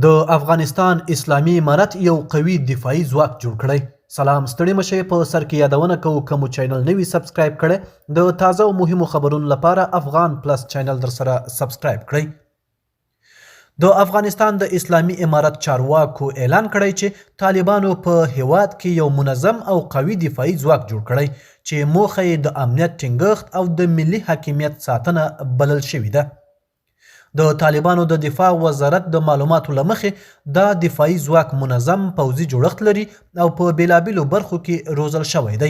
د افغانستان اسلامي امارت یو قوي دفاعي ځواک جوړ کړی. سلام ستړي مشئ، په سر کې یادونه کوو که مو چینل نه وي سبسکرایب کړی د تازه او مهمو خبرونو لپاره افغان پلس چینل در سره سبسکرایب کړئ. د افغانستان د اسلامي امارت چارواکو اعلان کړی چې طالبانو په هیواد کې یو منظم او قوي دفاعي ځواک جوړ کړی چې موخه یې د امنیت ټینګښت او د ملي حاکمیت ساتنه بلل شوې ده. د طالبانو د دفاع وزارت د معلوماتو له مخې دا دفاعي ځواک منظم پوځي جوړښت لري او په بیلابیلو برخو کې روزل شوی دی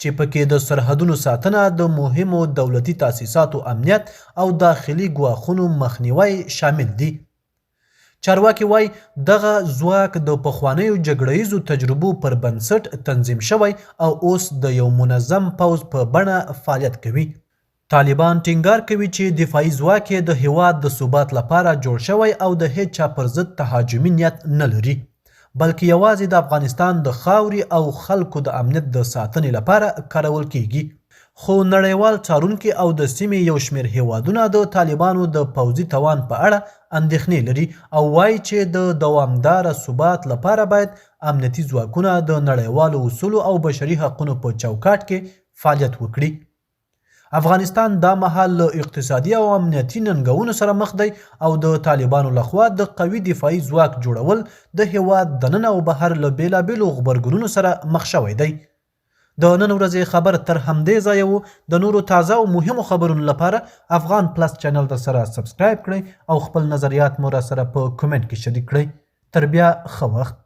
چې پکې د سرحدونو ساتنه، د مهمو دولتي تاسیساتو امنیت او داخلي ګواښونو مخنیوی شامل دي. چارواکي وایي دغه ځواک د پخوانیو جګړه ییزو تجربو پر بنسټ تنظیم شوی او اوس د یو منظم پوځ په بڼه فعالیت کوي. طالبان ټینګار کوي چې دفاعي ځواک یې د هیواد د ثبات لپاره جوړ شوی او د هیڅ چا پر ضد تهاجمي نیت نه لري، بلکې یوازې د افغانستان د خاورې او خلکو د امنیت د ساتنې لپاره کارول کیږي. خو نړیوال څارونکي او د سیمې یو شمېر هیوادونه د طالبانو د پوځي توان په اړه اندېښنې لري او وایي چې د دوامداره ثبات لپاره باید امنیتي ځواکونه د نړیوالو اصولو او بشري حقونو په چوکاټ کې فعالیت وکړي. افغانستان دا مهال له اقتصادي او امنیتي ننګونو سره مخ دی او د طالبانو لخوا د قوي دفاعي ځواک جوړول د هیواد دننه او بهر له بیلابیلو غبرګونونو سره مخ شوی دی. د نن ورځې خبر تر همدې ځایه و. د نورو تازه او مهمو خبرونو لپاره افغان پلس چینل در سره سبسکرایب کړئ او خپل نظریات مو را سره په کومنټ کې شریک کړئ. تر بیا ښه وخت.